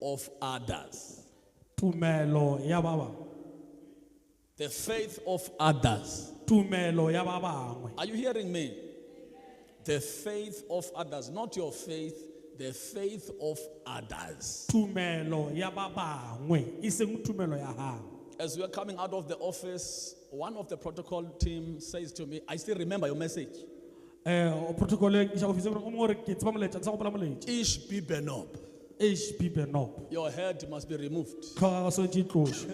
of others. Tumelo ya ba bang. The faith of others. Tumelo ya ba bangwe. Are you hearing me? The faith of others, not your faith, the faith of others. Tumelo ya ba bangwe, iseng tumelo ya hao. As we are coming out of the office, one of the protocol team says to me, I still remember your message. Protocol ke sa ofisi o mo re ke tsaba moletsa tsa go pala moletsa. Ish bibenop. Ish bibenop. Your head must be removed. Ka so tlosh.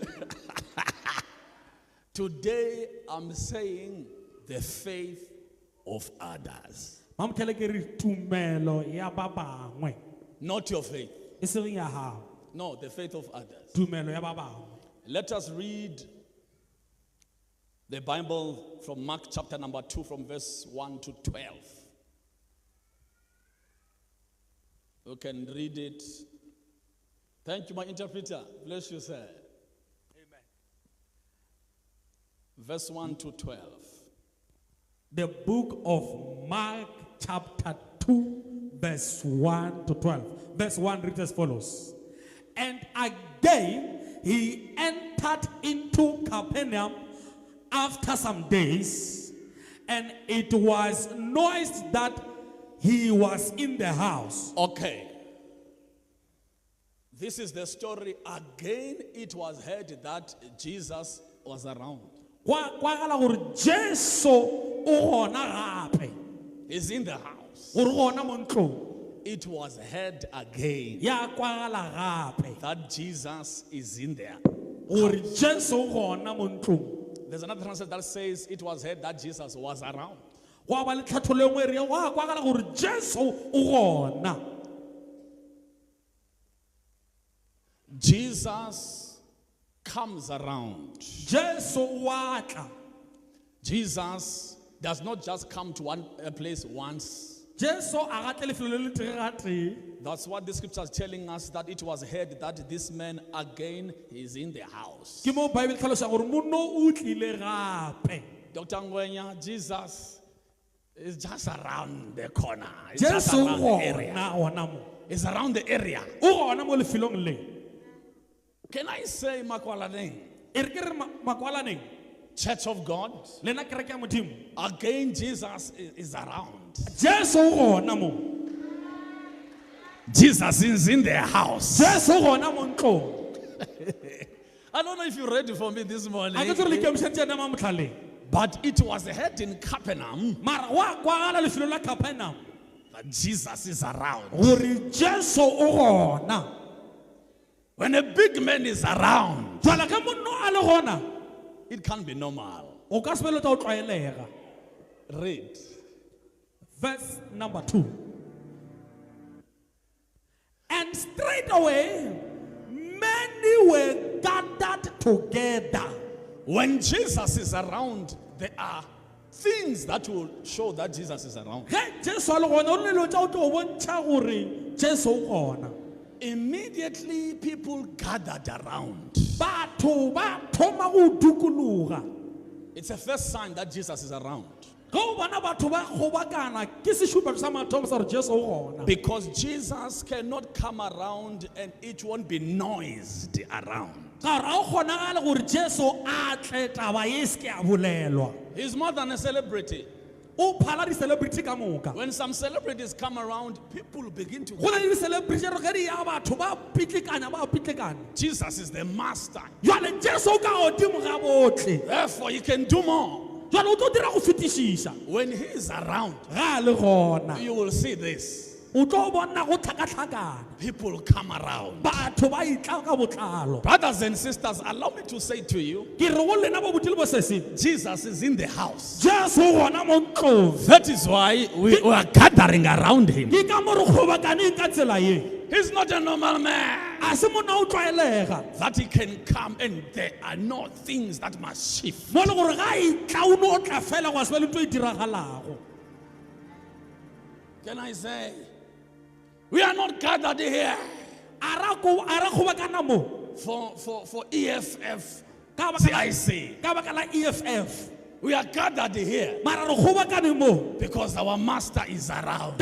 Today I'm saying the faith of others. Mam tlhele ke re tumelo ya ba bangwe. Not your faith. Iseng ya hao. No, the faith of others. Tumelo ya ba bangwe. Let us read the Bible from Mark chapter number 2 from verse 1 to 12. You can read it. Thank you, my interpreter. Bless you, sir. Amen. Verse 1 to 12. The book of Mark chapter 2 verse 1 to 12. Verse 1 reads as follows. And again he entered into Capernaum after some days, and it was noised that he was in the house. Okay. This is the story. Again, it was heard that Jesus was around. He's in the house. It was heard again that Jesus is in there. There's another translation that says it was heard that Jesus was around. Jesus comes around. Jesus does not just come to a place once. That's what the scripture is telling us, that it was heard that this man again is in the house. Dr. Ngwenya, Jesus is just around the corner. It's just around the area. It's around the area. Can I say Makwalaneng? Church of God. Again, Jesus is around. Jesus is in their house. I don't know if you're ready for me this morning. But it was heard in Capernaum that Jesus is around. When a big man is around, it can't be normal. Read. Verse number 2. And straight away, many were gathered together. When Jesus is around, there are things that will show that Jesus is around. Immediately, people gathered around. It's a first sign that Jesus is around. Because Jesus cannot come around and it won't be noised around. He's more than a celebrity. When some celebrities come around, people begin to go. Jesus is the master. Therefore, you can do more. When he is around, you will see this. People come around. Brothers and sisters, allow me to say to you, Jesus is in the house. That is why we are gathering around him. He's not a normal man that he can come and there are no things that must shift. Can I say, we are not gathered here for EFF, CIC. We are gathered here because our master is around.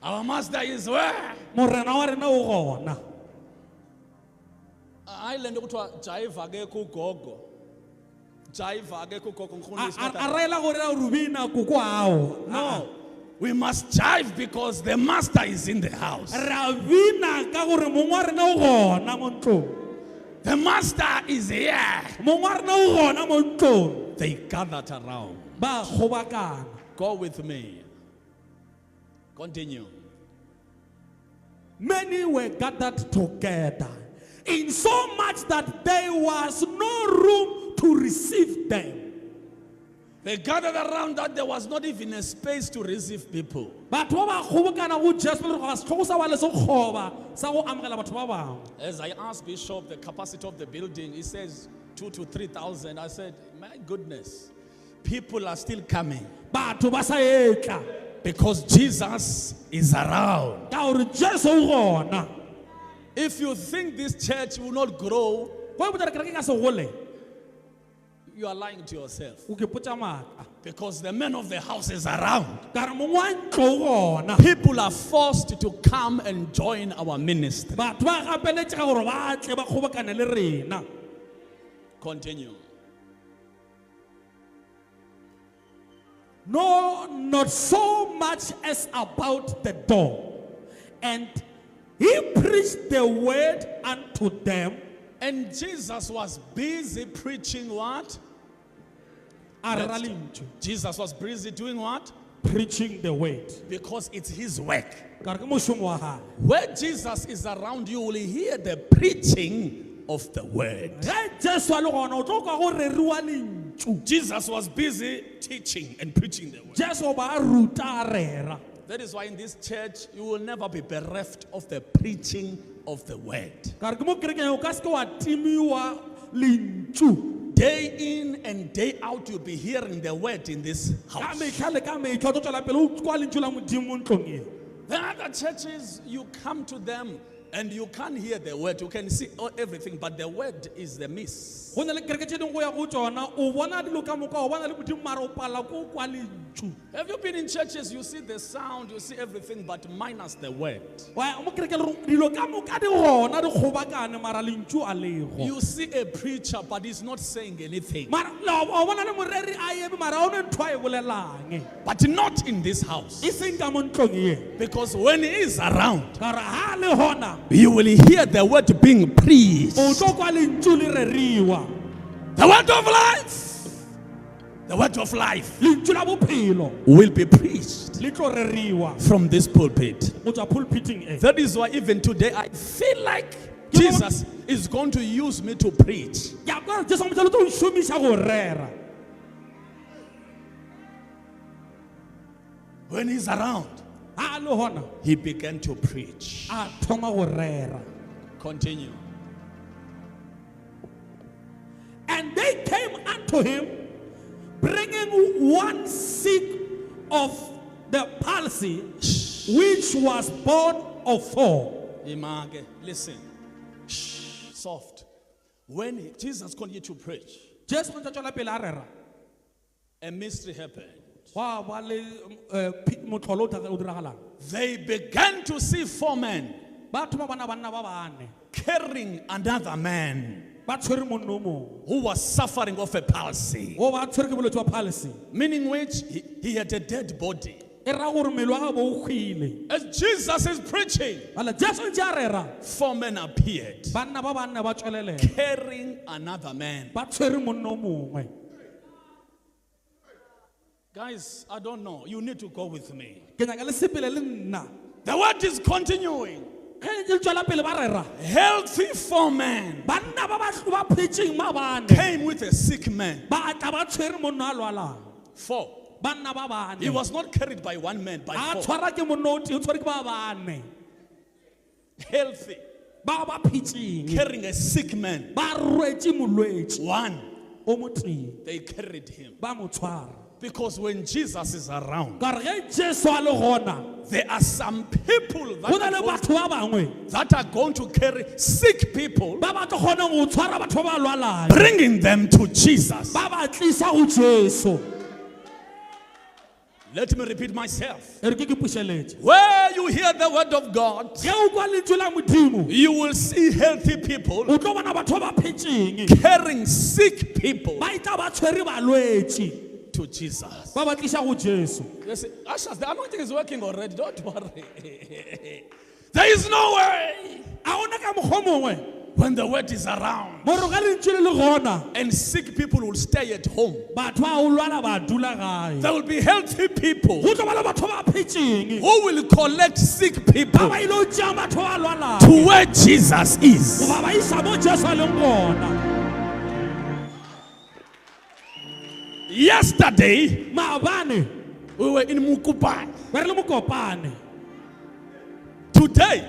Our master is where? Morena wa rena o gona. Island kuthiwa jive ke kugogo. Jive ke kugogo A rela gore a rubina kukwao. No. We must jive because the master is in the house. Ravina ka gore mongwe wa rena o gona mo ntlong. The master is here. Mongwe wa rena o gona mo ntlong. They gathered around. Ba gobakana. Go with me. Continue. Many were gathered together, in so much that there was no room to receive them. They gathered around that there was not even a space to receive people. As As I asked Bishop the capacity of the building, he says 2,000 to 3,000. I said, my goodness, people are still coming. Because Jesus is around. If you think this church will not grow, you are lying to yourself. Because the men of the house is around. People are forced to come and join our ministry. Continue. No, not so much as about the door. And he preached the word unto them. And Jesus was busy preaching what? Jesus was busy doing what? Preaching the word. Because it's his work. Where Jesus is around, you will hear the preaching of the word. Jesus was busy teaching and preaching the word. That is why in this church, you will never be bereft of the preaching of the word. Day in and day out, you'll be hearing the word in this house. The other churches, you come to them and you can't hear the word. You can see everything, but the word is the miss. Have you been in churches? You see the sound, you see everything, but minus the word. You see a preacher, but he's not saying anything. But not in this house. Because when he is around, you will hear the word being preached. The word of life. The word of life will be preached from this pulpit. That is why even today I feel like Jesus is going to use me to preach. When he's around, he began to preach. Continue. And they came unto him, bringing one sick of the palsy, which was born of 4. Listen, soft. When Jesus continued to preach, a mystery happened. They began to see 4 men carrying another man who was suffering of a palsy, meaning which he had a dead body. As Jesus is preaching, 4 men appeared carrying another man. Guys, I don't know. You need to go with me. The word is continuing. Healthy 4 men came with a sick man. 4. He was not carried by 1 man, by 4. Healthy, carrying a sick man. 1. They carried him. Because when Jesus is around, there are some people that are going to carry sick people, bringing them to Jesus. Let me repeat myself. Where you hear the word of God, you will see healthy people carrying sick people to Jesus. You see, ushers, the anointing is working already. Don't worry. There is no way. When the word is around and sick people will stay at home, there will be healthy people who will collect sick people to where Jesus is. Yesterday, we were in Mukupane. Today,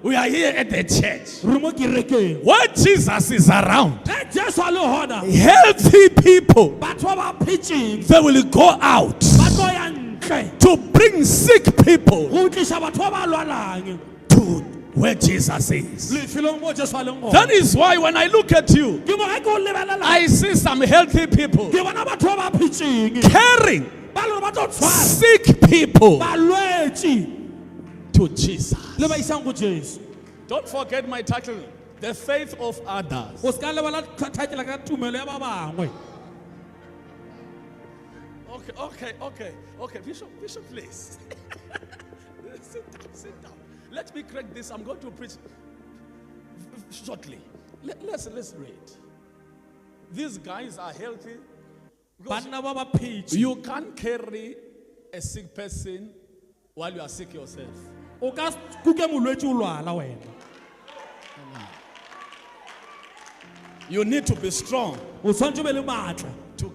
we are here at the church where Jesus is around. Healthy people, they will go out to bring sick people to where Jesus is. That is why when I look at you, I see some healthy people carrying sick people to Jesus. Don't forget my title, The Faith of Others. Okay, Bishop, please. Sit down. Let me correct this. I'm going to preach shortly. Let's read. These guys are healthy. You can't carry a sick person while you are sick yourself. You need to be strong to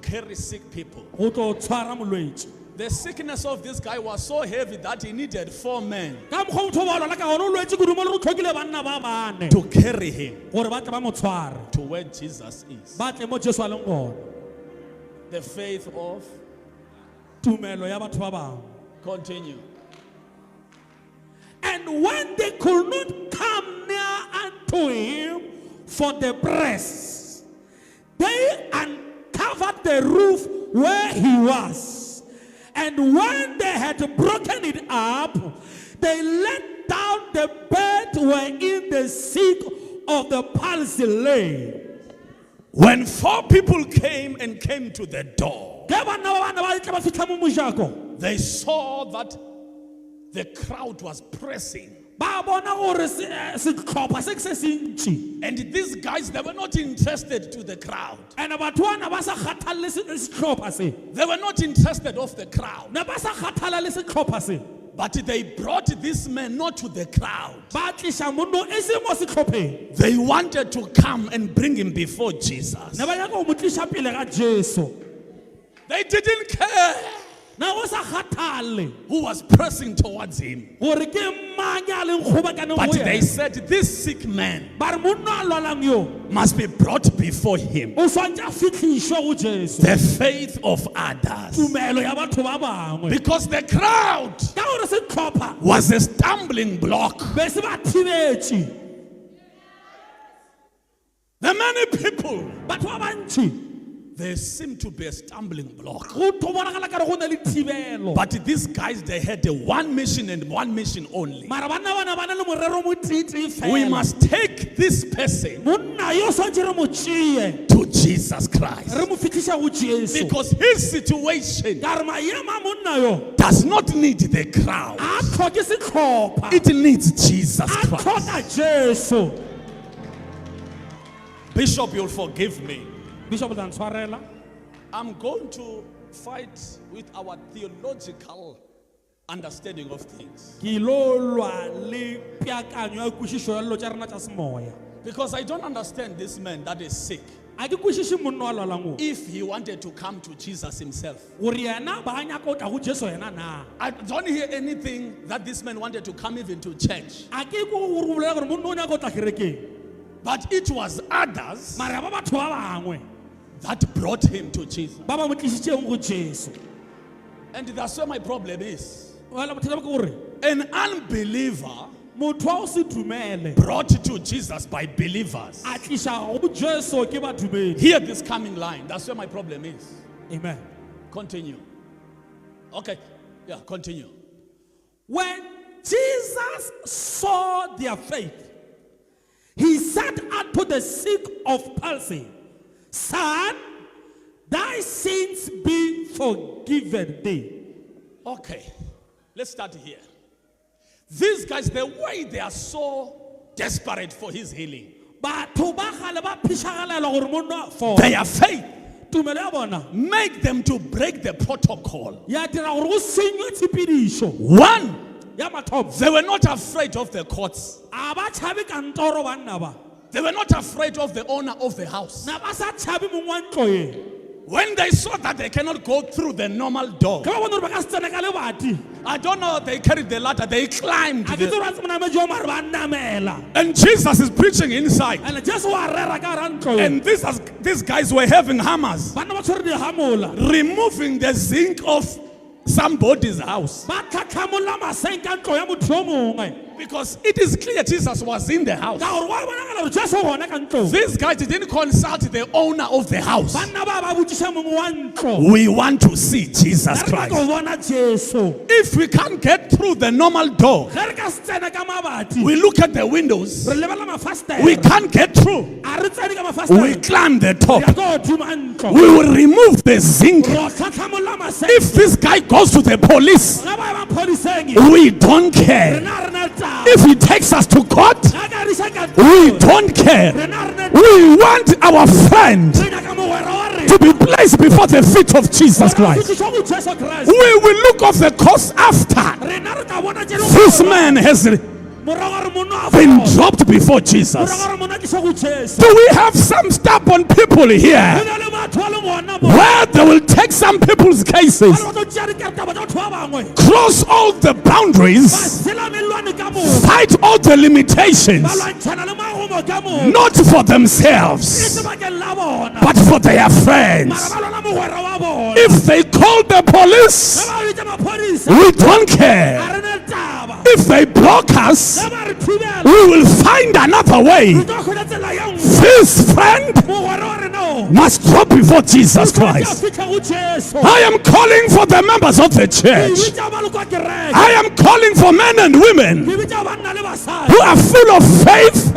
carry sick people. The sickness of this guy was so heavy that he needed 4 men to carry him to where Jesus is. The faith of. Continue. And when they could not come near unto him for the press, they uncovered the roof where he was. And when they had broken it up, they let down the bed wherein the sick of the palsy lay. When 4 people came to the door, they saw that the crowd was pressing. And these guys, they were not interested to the crowd. They were not interested of the crowd. But they brought this man not to the crowd. They wanted to come and bring him before Jesus. They didn't care who was pressing towards him. But they said, this sick man must be brought before him. The faith of others. Because the crowd was a stumbling block. The many people, they seem to be a stumbling block. But these guys, they had one mission and one mission only. We must take this person to Jesus Christ. Because his situation does not need the crowd. It needs Jesus Christ. Bishop, you'll forgive me. I'm going to fight with our theological understanding of things. Because I don't understand this man that is sick. If he wanted to come to Jesus himself, I don't hear anything that this man wanted to come even to church. But it was others that brought him to Jesus. And that's where my problem is. An unbeliever brought to Jesus by believers. Hear this coming line. That's where my problem is. Amen. Continue. Okay, yeah, continue. When Jesus saw their faith, he said unto the sick of palsy, Son, thy sins be forgiven thee. Okay, let's start here. These guys, the way they are so desperate for his healing, their faith make them to break the protocol. One, they were not afraid of the courts. They were not afraid of the owner of the house. When they saw that they cannot go through the normal door, I don't know, they carried the ladder, they climbed and Jesus is preaching inside. And these guys were having hammers, removing the zinc of somebody's house. Because it is clear Jesus was in the house. These guys didn't consult the owner of the house. We want to see Jesus Christ. If we can't get through the normal door, we look at the windows, we can't get through, we climb the top, we will remove the zinc. If this guy goes to the police, we don't care. If he takes us to court, we don't care. We want our friend to be placed before the feet of Jesus Christ. We will look of the course after this man has been dropped before Jesus. Do we have some stubborn people here where they will take some people's cases, cross all the boundaries, fight all the limitations, not for themselves but for their friends? If they call the police, we don't care. If they block us, we will find another way. This friend must drop before Jesus Christ. I am calling for the members of the church. I am calling for men and women who are full of faith,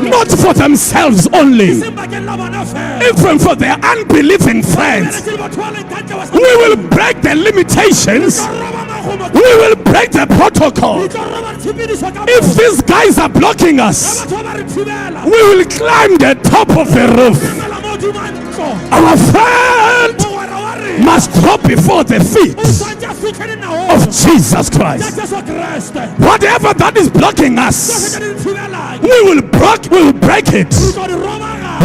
not for themselves only, even for their unbelieving friends. We will break the limitations. We will break the protocol. If these guys are blocking us, we will climb the top of the roof. Our friend must drop before the feet of Jesus Christ. Whatever that is blocking us, we will break it.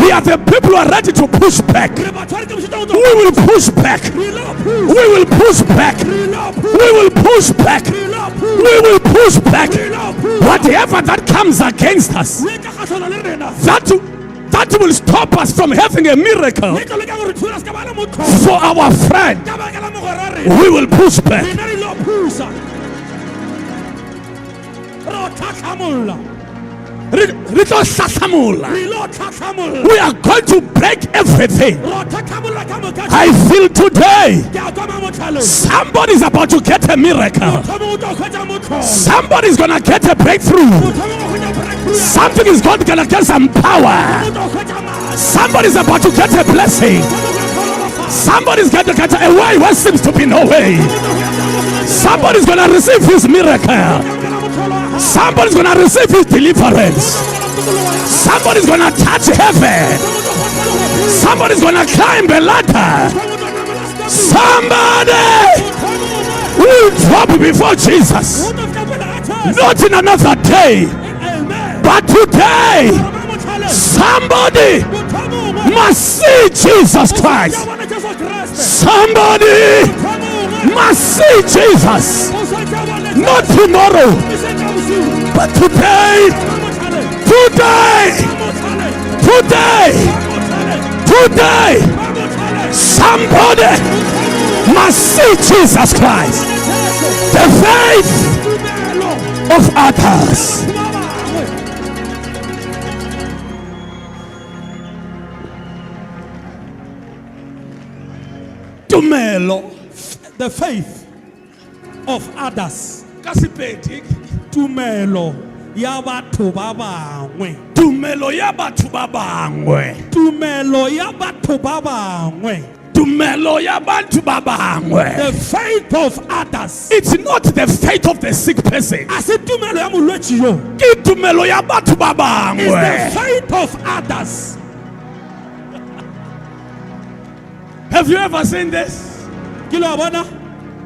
We are the people who are ready to push back. We will push back. We will push back. We will push back. We will push back. Whatever that comes against us, that will stop us from having a miracle for our friend. We will push back. We are going to break everything. I feel today somebody is about to get a miracle. Somebody is going to get a breakthrough. Something is going to get some power. Somebody is about to get a blessing. Somebody is going to get a way where seems to be no way. Somebody is going to receive his miracle. Somebody's gonna receive his deliverance. Somebody's gonna touch heaven. Somebody's gonna climb the ladder. Somebody will drop before Jesus. Not in another day, but today. Somebody must see Jesus Christ. Somebody must see Jesus. Not tomorrow, but today. Today. Somebody must see Jesus Christ. The faith of others. Tumelo. The faith of others. Kasipedi. Tumelo ya batho ba bangwe. Tumelo ya batho ba bangwe. Tumelo ya batho ba bangwe. Tumelo ya batho ba bangwe. The faith of others. It's not the faith of the sick person. Ase tumelo ya molwetsi yo. Ke tumelo ya batho ba bangwe. It's the faith of others. Have you ever seen this? Kilo abona?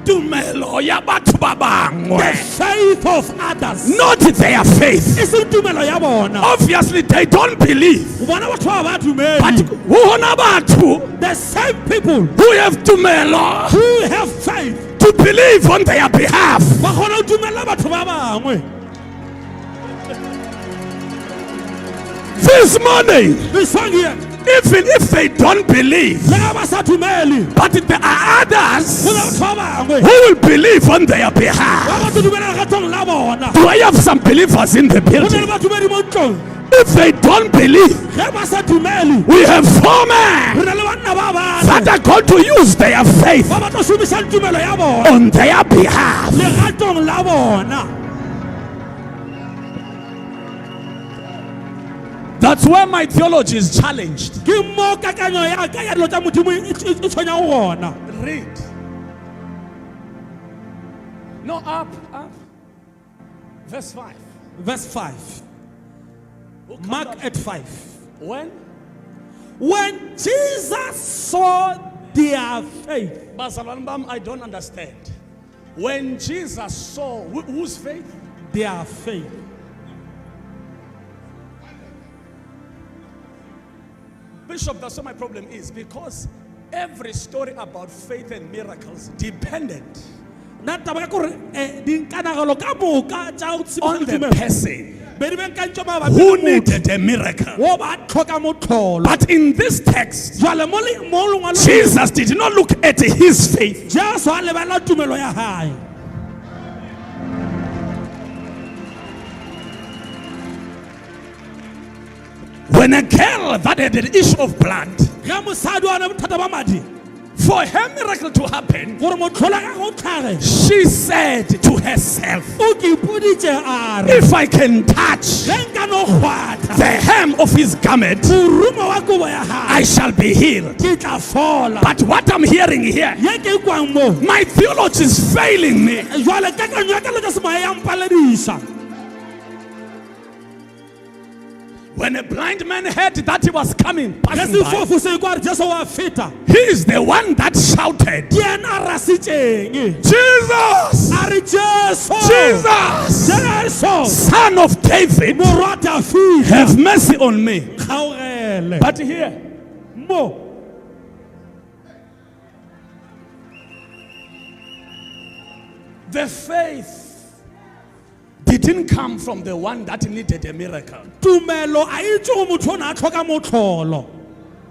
Tumelo ya batho ba bangwe. The faith of others. Not their faith. Ise tumelo ya bona. Obviously they don't believe. Bona batho ba ba dumeli. But wona batho, the same people who have tumelo, who have faith to believe on their behalf. Ba kgona ho dumella batho ba bangwe. This morning, even if they don't believe, but there are others who will believe on their behalf. Do I have some believers in the building? If they don't believe, we have 4 men that are going to use their faith on their behalf. That's where my theology is challenged. Read. No, up. Verse 5. Verse 5. Mark at 5. When Jesus saw their faith. I don't understand. When Jesus saw whose faith? Their faith. Bishop, that's what my problem is, because every story about faith and miracles depended on the person who needed a miracle. But in this text, Jesus did not look at his faith. When a girl that had an issue of blood, for her miracle to happen, she said to herself, if I can touch the hem of his garment, I shall be healed. But what I'm hearing here, my theology is failing me. When a blind man heard that he was coming, passing by, he is the one that shouted, Jesus, Son of David, have mercy on me. But here, the faith didn't come from the one that needed a miracle.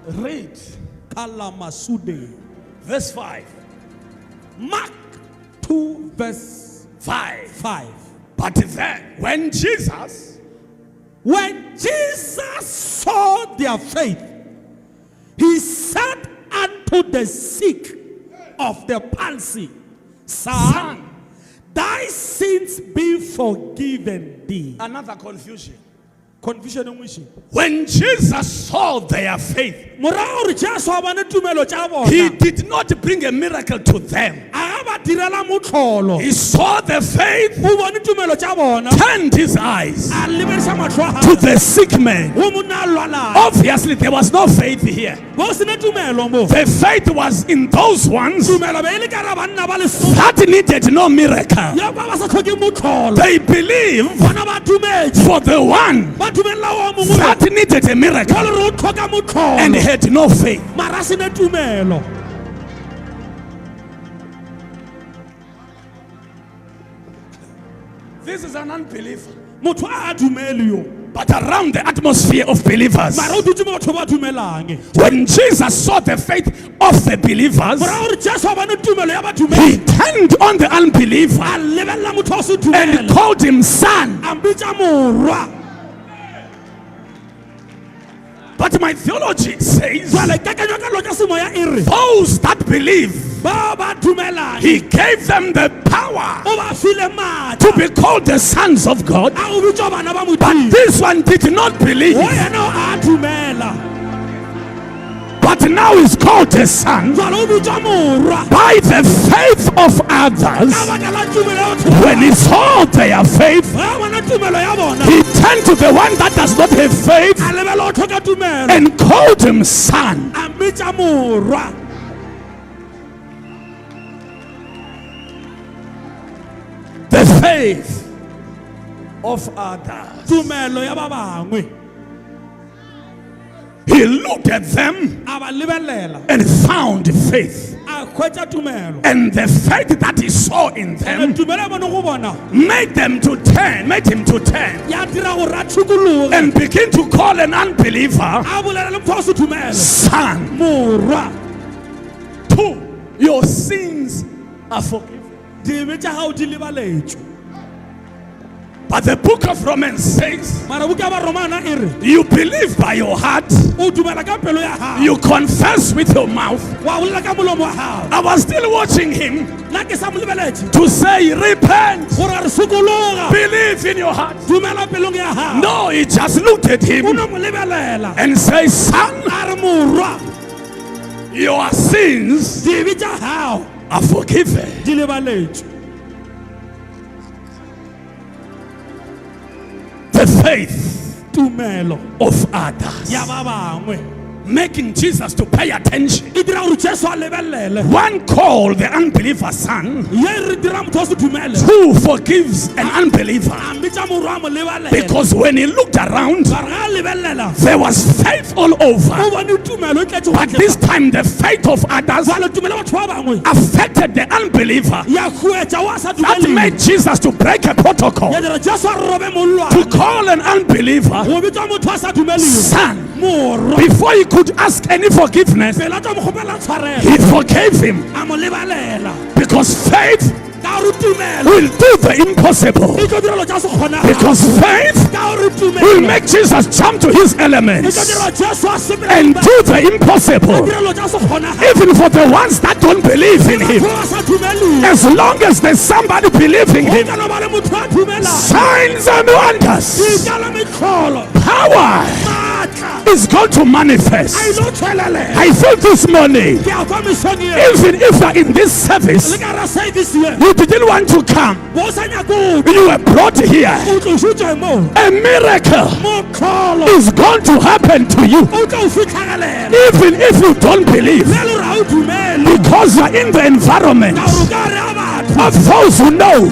Read. Verse 5. Mark 2 verse 5. But then, when Jesus saw their faith, he said unto the sick of the palsy, Son, thy sins be forgiven thee. Another confusion. When Jesus saw their faith, he did not bring a miracle to them. He saw the faith, turned his eyes to the sick man. Obviously, there was no faith here. The faith was in those ones that needed no miracle. They believed for the one that needed a miracle and had no faith. This is an unbeliever. But around the atmosphere of believers, when Jesus saw the faith of the believers, he turned on the unbeliever and called him son. But But my theology says, those that believe, he gave them the power to be called the sons of God. But this one did not believe, but now is called a son by the faith of others. When he saw their faith, he turned to the one that does not have faith and called him son. The faith of others. He looked at them and found faith. And the faith that he saw in them made him to turn and begin to call an unbeliever son. 2, your sins are forgiven. But the book of Romans says, you believe by your heart, you confess with your mouth. I was still watching him to say, repent, believe in your heart. No, he just looked at him and said, son, your sins are forgiven. The faith of others, making Jesus to pay attention. One called the unbeliever son, who forgives an unbeliever, because when he looked around, there was faith all over. But this time the faith of others affected the unbeliever. That made Jesus to break a protocol, to call an unbeliever son. Before he could ask any forgiveness, he forgave him, because faith will do the impossible. Because faith will make Jesus jump to his elements and do the impossible, even for the ones that don't believe in him. As long as there's somebody believing him, signs and wonders, power is going to manifest. I feel this morning, even if you're in this service, you didn't want to come, you were brought here, a miracle is going to happen to you, even if you don't believe, because you're in the environment of those who know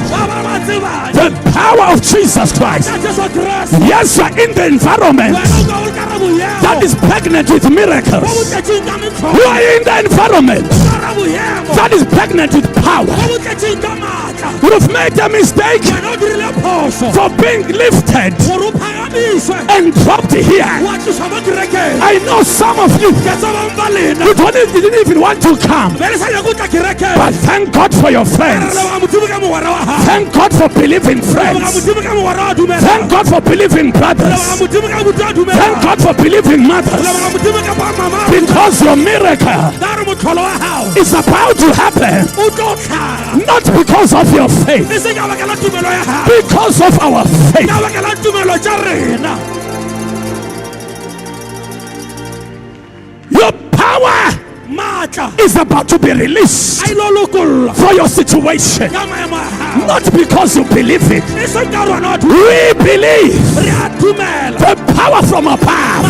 the power of Jesus Christ. Yes, you're in the environment that is pregnant with miracles. You are in the environment that is pregnant with power. You've made a mistake for being lifted and dropped here. I know some of you, you didn't even want to come, but thank God for your friends. Thank God for believing friends. Thank God for believing brothers. Thank God for believing mothers, because your miracle is about to happen, not because of your faith, because of our faith. Your power is about to be released for your situation, not because you believe it. We believe the power from above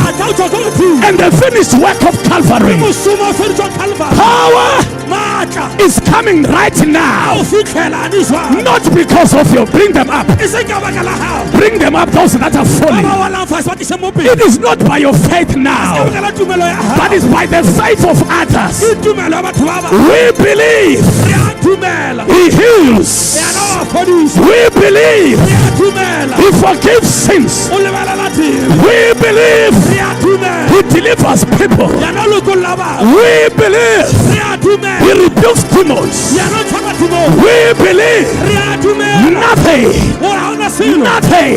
and the finished work of Calvary. Power is coming right now, not because of you. Bring them up. Bring them up, those that are falling. It is not by your faith now, but it's by the faith of others. We believe he heals. We believe he forgives sins. We believe he delivers people. We believe he rebukes demons. We believe nothing nothing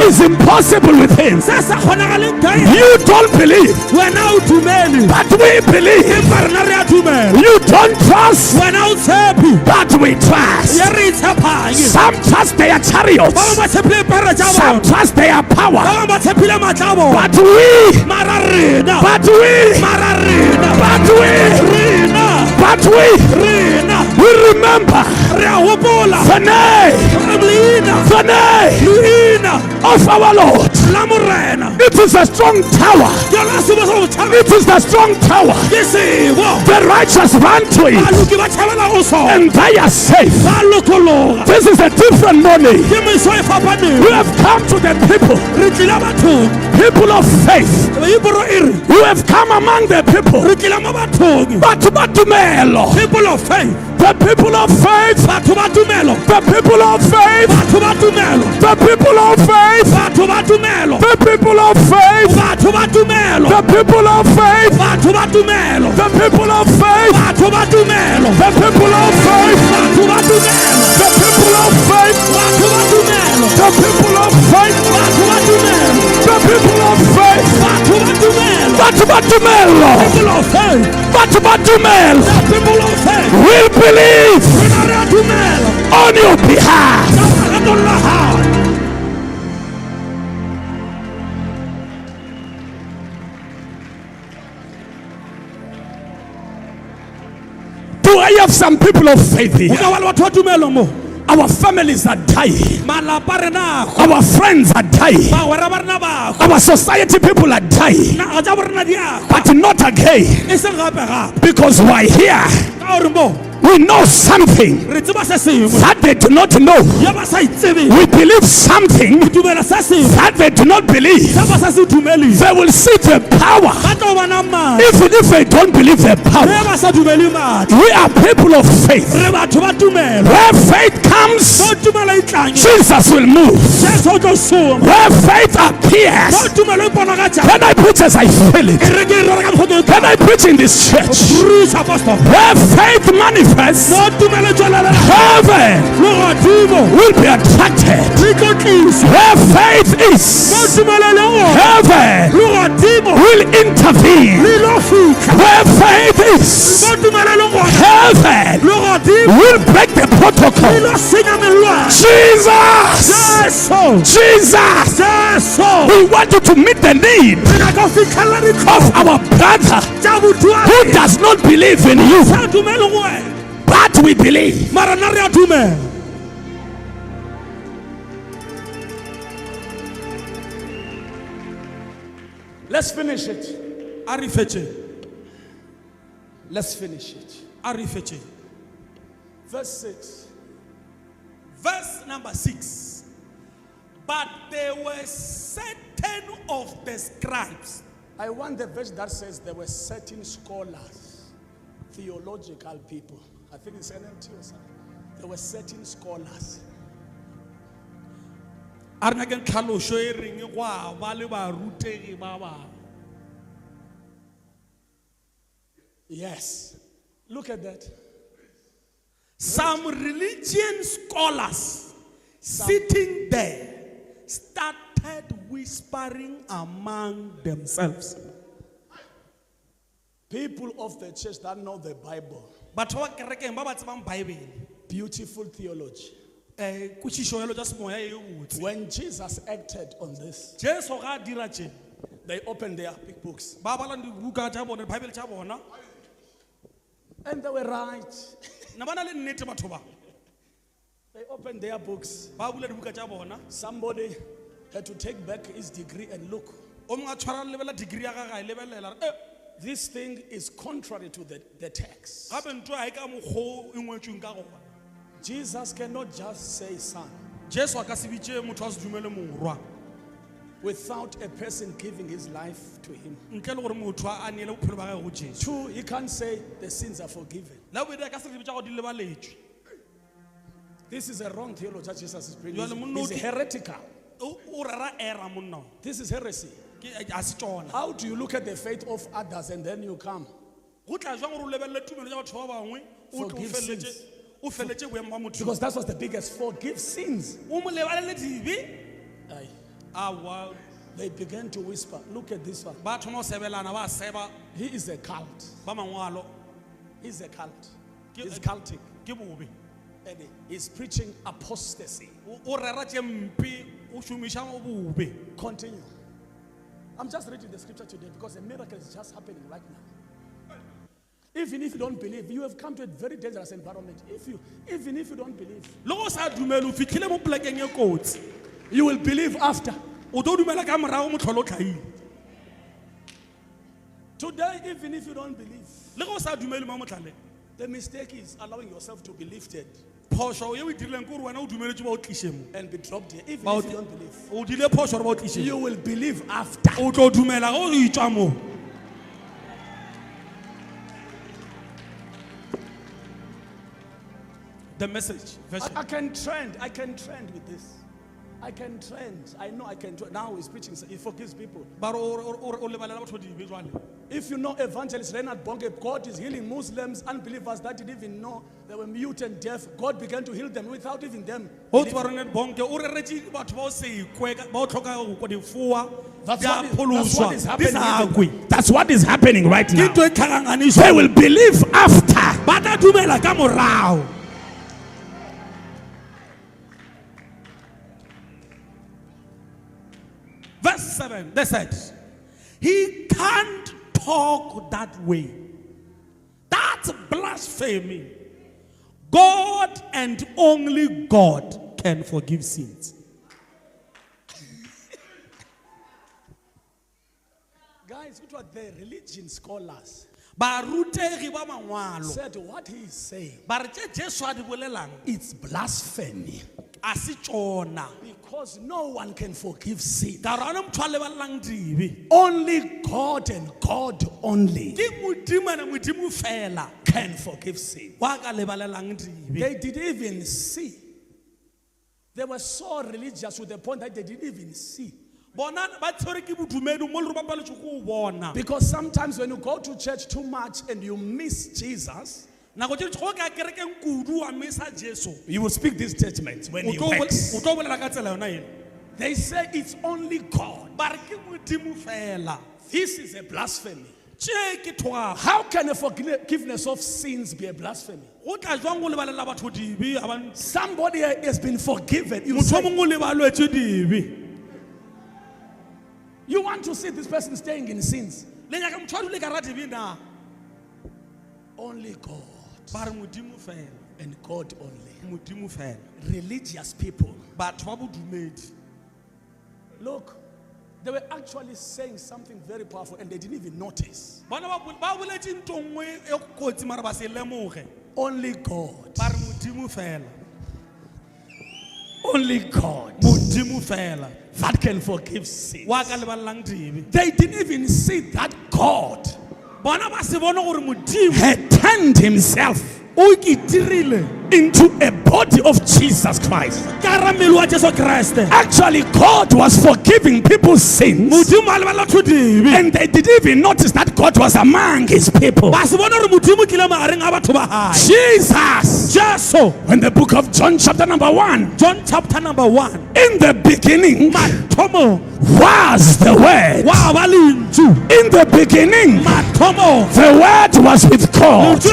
is impossible with him. You don't believe, but we believe. You don't trust, but we trust. Some trust their chariots, some trust their power, but we remember the name of our Lord. It is a strong tower. It is the strong tower. The righteous run to it, and they are safe. This is a different morning. We have come to the people of faith. We have come among the people. People of faith. The people of faith. The people of faith. The people of faith. The people of faith. The people of faith. The people of faith. The people of faith. The people of faith. The people of faith. The people of faith. Will believe on your behalf. Do I have some people of faith here? Our families are dying. Our friends are dying. Our society people are dying. But not again. Because why here? We know something that they do not know. We believe something that they do not believe. They will see the power even if they don't believe the power. We are people of faith. Where faith comes, Jesus will move. Where faith appears, can I preach as I feel it? Can I preach in this church? Where faith manifests, heaven will be attracted. Where faith is, heaven will intervene. Where faith is, heaven will break the protocol. Jesus, we want you to meet the need of our brother who does not believe in you, but we believe. Let's finish it. Let's finish it. Verse 6. Verse number 6. But there were certain of the scribes. I want the verse that says there were certain scholars, theological people. I think it's NMT or something. There were certain scholars. Yes. Look at that. Some religion scholars sitting there started whispering among themselves. People of the church that know the Bible. Beautiful theology. When Jesus acted on this, they opened their big books. And they were right. They opened their books. Somebody had to take back his degree and look. This thing is contrary to the text. Jesus cannot just say son without a person giving his life to him. 2, he can't say the sins are forgiven. This is a wrong theology that Jesus is bringing. It's heretical. This is heresy. How do you look at the faith of others and then you come? Forgive sins. Because that was the biggest: forgive sins. Wow. They began to whisper, look at this one. He is a cult. He's a cult. He's cultic. And he's preaching apostasy. Continue. I'm just reading the scripture today because a miracle is just happening right now. Even if you don't believe, you have come to a very dangerous environment. Even if you don't believe, you will believe after. Today, even if you don't believe, the mistake is allowing yourself to be lifted and be dropped here. Even if you don't believe, you will believe after. The message. I can trend with this. I can trend. I know I can trend. Now he's preaching. He forgives people. If you know Evangelist Reinhard Bonke, God is healing Muslims, unbelievers that didn't even know they were mute and deaf. God began to heal them without even them. That's what is happening. That's what is happening right now. They will believe after. Verse 7, they said, he can't talk that way. That's blasphemy. God and only God can forgive sins. Guys, what were the religion scholars said what he is saying, it's blasphemy. Because no one can forgive sin. Only God and God only can forgive sin. They didn't even see. They were so religious to the point that they didn't even see. Because sometimes when you go to church too much and you miss Jesus, you will speak these statements when he works. They say it's only God. This is a blasphemy. How can a forgiveness of sins be a blasphemy? Somebody has been forgiven. You want to see this person staying in sins? Only God. And God only. Religious people. Look, they were actually saying something very powerful and they didn't even notice. Only God. Only God that can forgive sins. They didn't even see that God had turned himself into a body of Jesus Christ. Actually, God was forgiving people's sins, and they didn't even notice that God was among his people. Jesus, in the book of John chapter number 1, in the beginning was the Word. In the beginning, the Word was with God.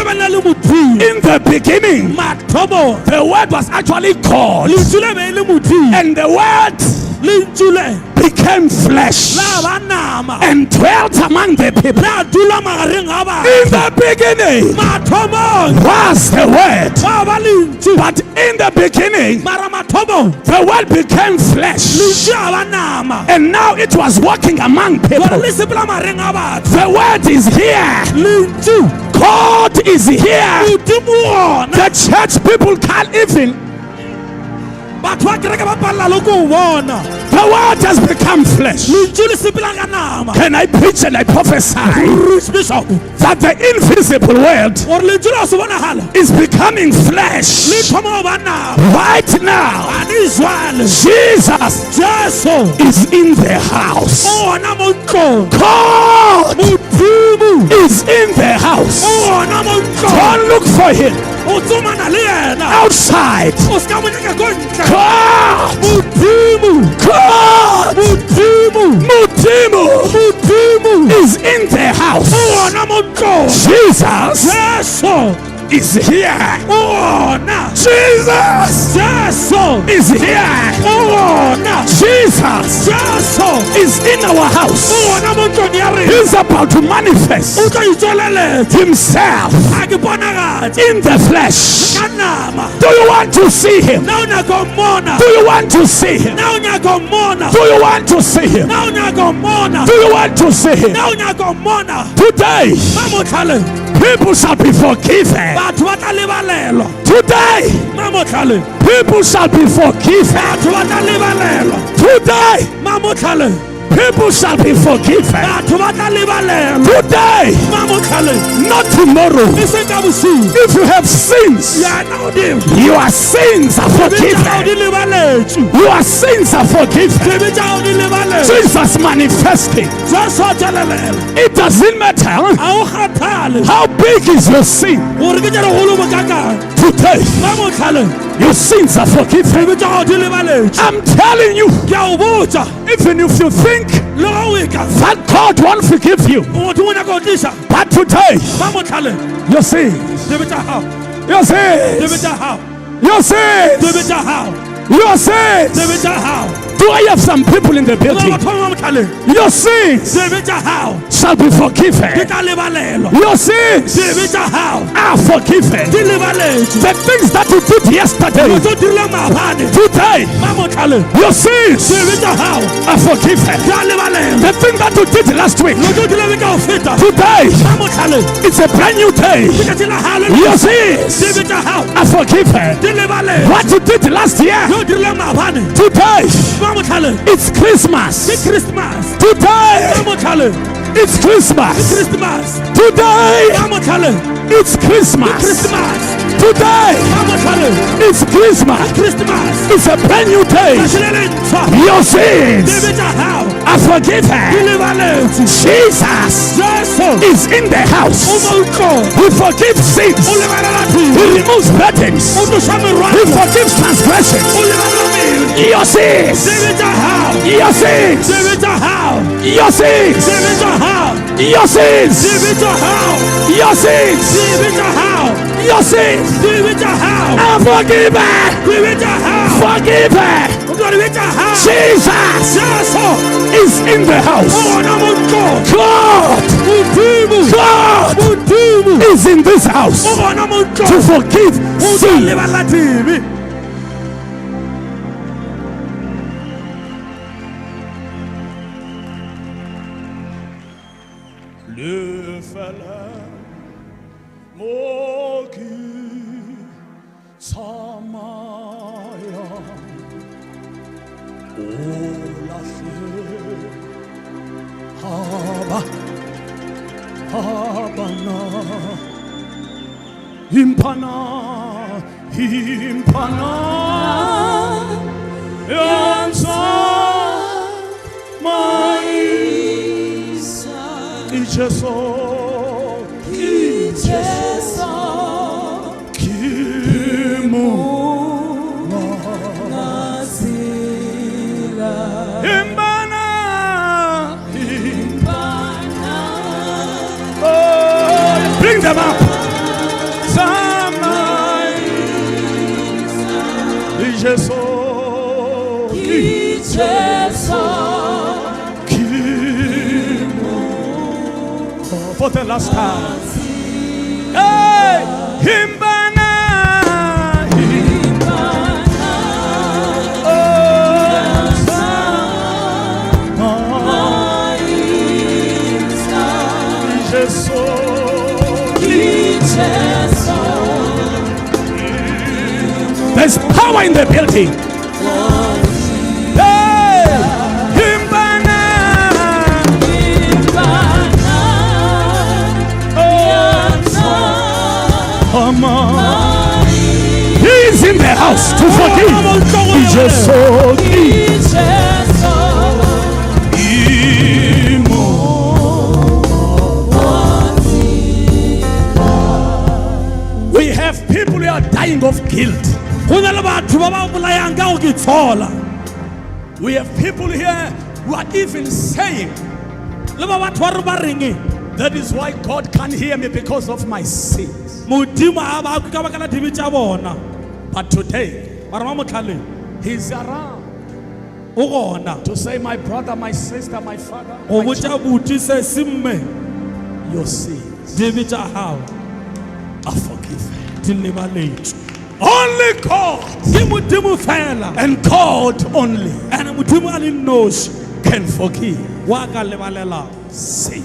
In the beginning, the Word was actually God, and the Word became flesh and dwelt among the people. In the beginning was the Word, but in the beginning the Word became flesh, and now it was walking among people. The Word is here. God is here. The church people can't even. The Word has become flesh. Can I preach and I prophesy that the invisible world is becoming flesh right now? Jesus is in the house. God is in the house. Don't look for him outside. God, God, is in the house. Jesus is here. Jesus is here. Jesus is in our house. He's about to manifest himself in the flesh. Do you want to see him? Do you want to see him? Do you want to see him? Do you want to see him? Today, people shall be forgiven. Today, people shall be forgiven. Today, people shall be forgiven. Today, not tomorrow. If you have sins, your sins are forgiven. Your sins are forgiven. Jesus manifesting. It doesn't matter how big is your sin. Today, your sins are forgiven. I'm telling you, even if you think that God won't forgive you, but today, your sins, your sins, your sins, your sins. Do I have some people in the building? Your sins shall be forgiven. Your sins are forgiven. The things that you did yesterday, today, your sins are forgiven. The thing that you did last week, today, it's a brand new day. Your sins are forgiven. What you did last year, today, it's Christmas. Today, it's Christmas. Today, it's Christmas. Today, it's Christmas. It's a brand new day. Your sins are forgiven. Jesus is in the house. He forgives sins. He removes burdens. He forgives transgressions. Your sins. Your sins. Your sins. Your sins. Your sins. Your sins are forgiven. Forgiven. Jesus is in the house. God is in this house to forgive sin. Le fallait moki samaya olase habana impana yansa Icheso, Kimu, Nazila, Imbana, oh, bring them up. Samai, Icheso, for the last time. Hey, Himbana, there's power in the building. He's in the house to forgive. We have people here who are even saying, that is why God can't hear me because of my sins. But today, He's around to say, my brother, my sister, my father, my child, your sins are forgiven. Only God and God only can forgive sin.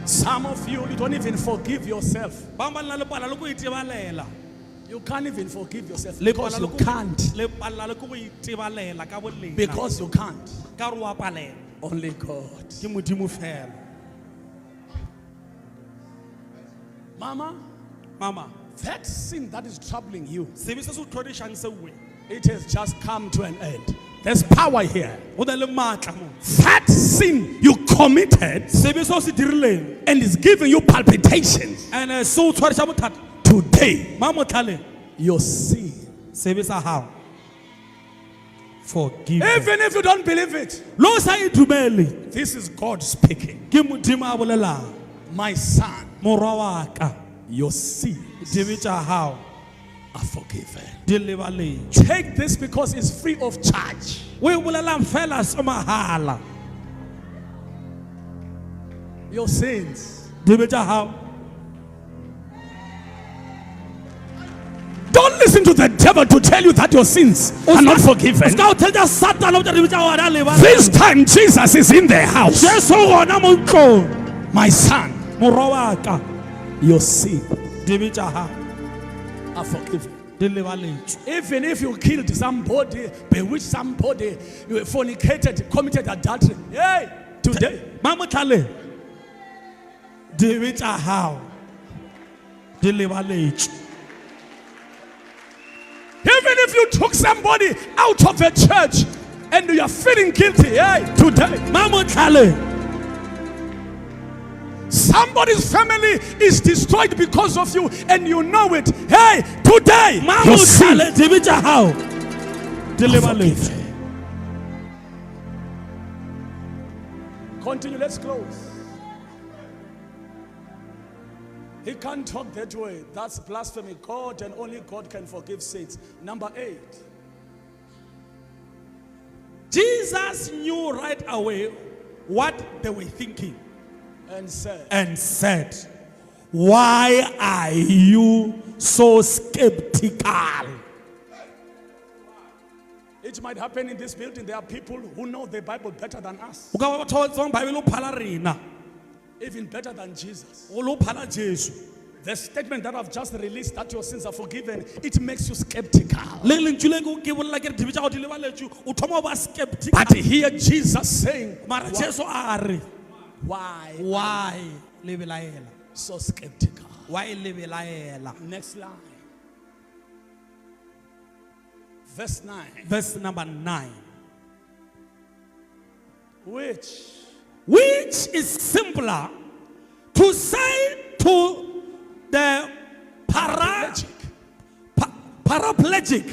Some of you don't even forgive yourself. You can't even forgive yourself because you can't. Because you can't. Only God. Mama, that sin that is troubling you, it has just come to an end. There's power here. That sin you committed and is giving you palpitations. Today, your sin, forgive. Even if you don't believe it, this is God speaking. My son, your sins are forgiven. Take this because it's free of charge. Your sins. Don't listen to the devil to tell you that your sins are not forgiven. This time Jesus is in the house. My son, your sins are forgiven. Even if you killed somebody, bewitched somebody, you fornicated, committed adultery, hey, today, even if you took somebody out of the church and you are feeling guilty, hey, today, somebody's family is destroyed because of you and you know it. Hey, today, continue, let's close. He can't talk that way. That's blasphemy. God and only God can forgive sins. Number 8. Jesus knew right away what they were thinking. And said, why are you so skeptical? It might happen in this building. There are people who know the Bible better than us. Even better than Jesus. The statement that I've just released, that your sins are forgiven, it makes you skeptical. But here Jesus saying, why so skeptical? Next line. Verse 9. Verse number 9. Which is simpler to say to the paraplegic,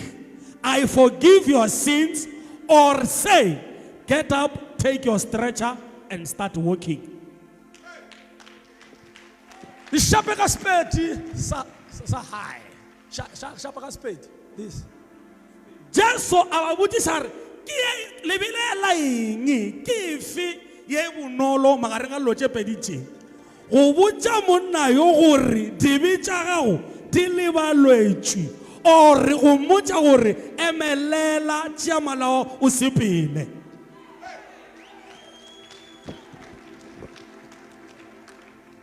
I forgive your sins, or say, get up, take your stretcher and start walking. The Shabaka spade sa high. Shabaka spade. This. Just so our Buddhism, ye bonolo magareng a loje peditse go botsa monna yo gore dibe tša gago di lebalwetšwe or go mmotša gore emelela tšea malao o sepele.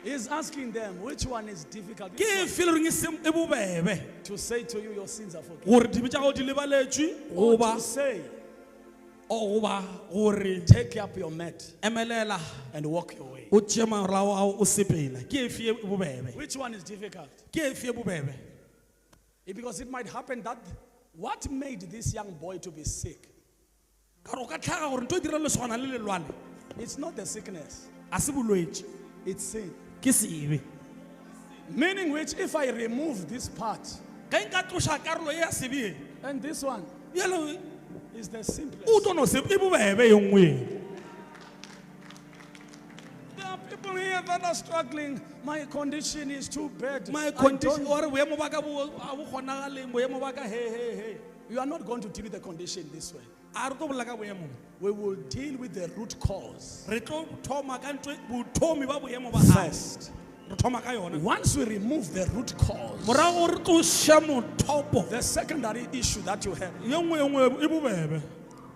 He's asking them which one is difficult. Ke feeling e bobebe to say to you your sins are forgiven. gore dibe tša gago di lebalwetšwe Or to say take up your mat and walk your way. Which one is difficult? Because it might happen that what made this young boy to be sick, it's not the sickness, it's sin. Meaning which, if I remove this part, And this one is the simplest. There are people here that are struggling. My condition is too bad. My condition. You are not going to deal with the condition this way. We will deal with the root cause first. Once we remove the root cause, the secondary issue that you have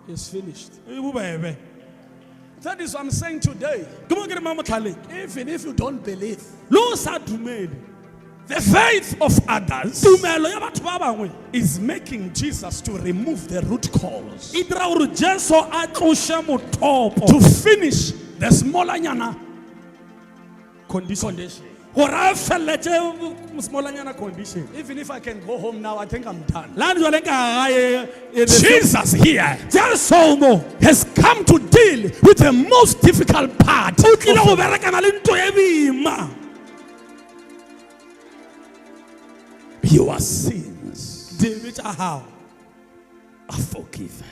is finished. That is what I'm saying today. Even if you don't believe, the faith of others is making Jesus to remove the root cause, to finish the smaller nyana condition. Even if I can go home now, I think I'm done. Jesus here has come to deal with the most difficult part. Your sins are forgiven.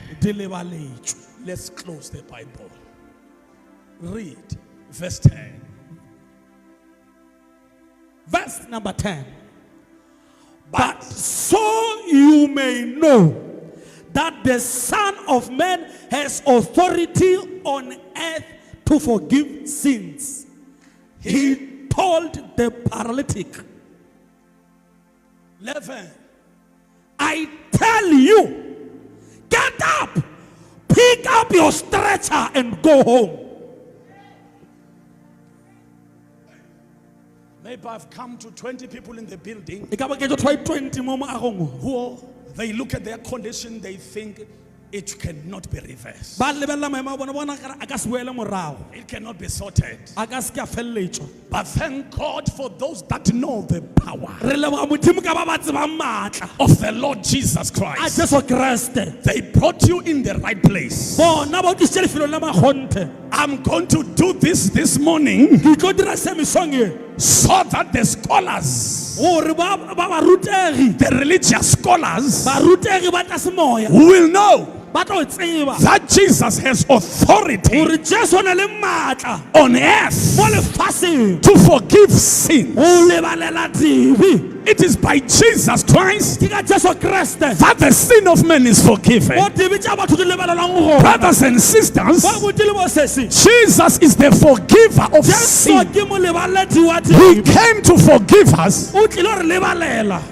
Let's close the Bible. Read verse 10. Verse number 10. But so you may know that the Son of Man has authority on earth to forgive sins. He told the paralytic, 11. I tell you, get up, pick up your stretcher and go home. Maybe I've come to 20 people in the building Who they look at their condition, they think it cannot be reversed. It cannot be sorted. But thank God for those that know the power of the Lord Jesus Christ. They brought you in the right place. I'm going to do this morning so that the scholars, the religious scholars, will know that Jesus has authority on earth to forgive sins. It is by Jesus Christ that the sin of man is forgiven. Brothers and sisters, Jesus is the forgiver of sin. He came to forgive us.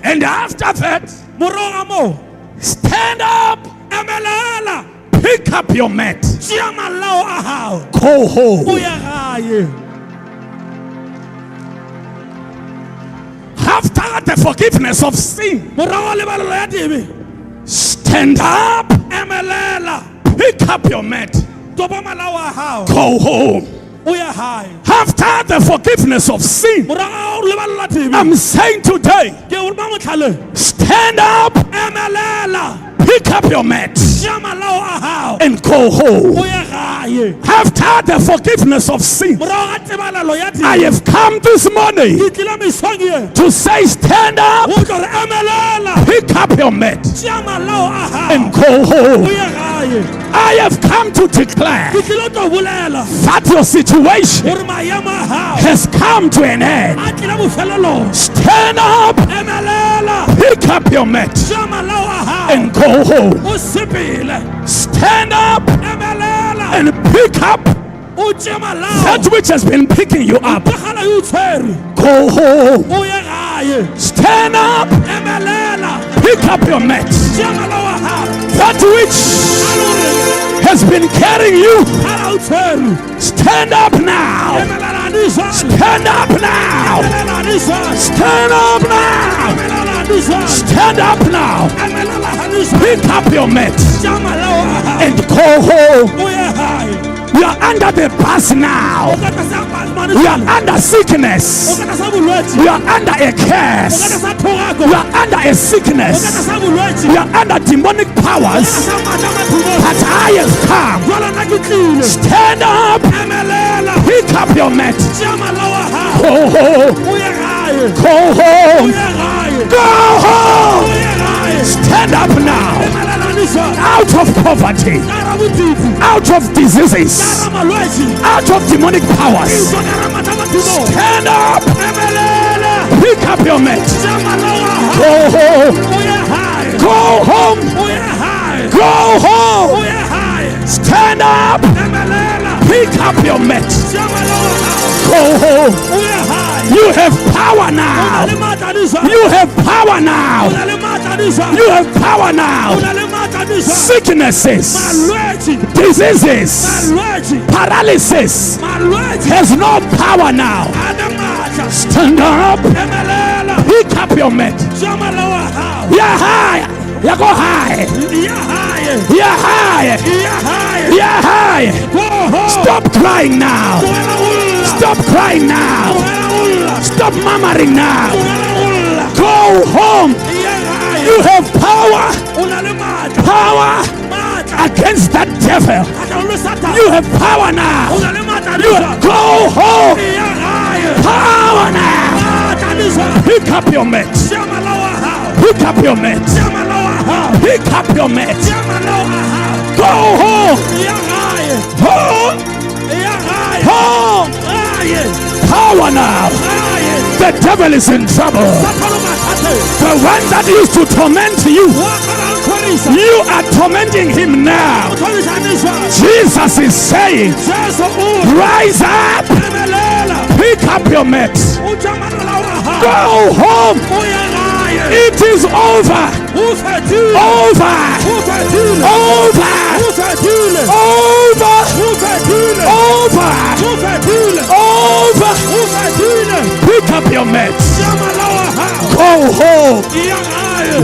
And after that, stand up, pick up your mat, go home. After the forgiveness of sin, stand up, pick up your mat, go home. After the forgiveness of sin, I'm saying today, stand up, pick up your mat, and go home. After the forgiveness of sin, I have come this morning to say, stand up, pick up your mat, and go home. I have come to declare that your situation has come to an end. Stand up, pick up your mat, and go home. Stand up and pick up that which has been picking you up. Go home. Stand up, pick up your mat. That which has been carrying you, stand up now. Stand up now. Stand up now. Stand up now. Pick up your mat and go home. We are under the bus now. We are under sickness. We are under a curse. We are under a sickness. We are under demonic powers. But I have come. Stand up. Pick up your mat. Go home. Go home. Go home. Stand up now. Out of poverty, out of diseases, out of demonic powers. Stand up. Pick up your mat. Go home. Go home. Go home. Stand up. Pick up your mat. Go home. You have power now. You have power now. You have power now. Sicknesses, diseases, paralysis has no power now. Stand up. Pick up your mat. Yeah, high. Yeah, go high. Yeah, high. Yeah, high. Stop crying now. Stop crying now. Stop murmuring now. Go home. You have power. Power against that devil. You have power now. You have, go home. Power now. Pick up your mat. Pick up your mat. Pick up your mat. Go home. Home. Home. Power now. The devil is in trouble. The one that used to torment you, you are tormenting him now. Jesus is saying, rise up. Pick up your mat. Go home. It is over. Over. Over. Over. Pick up your mat. Go home.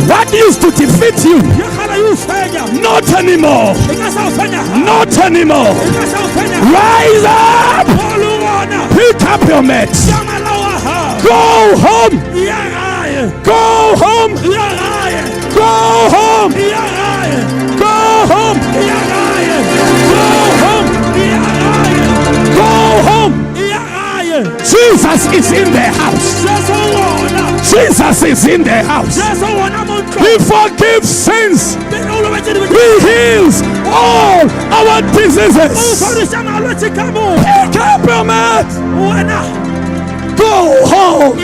What used to defeat you? Not anymore. Not anymore. Rise up. Pick up your mat. Go home. Go home. Go home. Go home. Go home. Jesus is in the house. Jesus is in the house. He forgives sins. He heals all our diseases. Pick up your mat. Go home.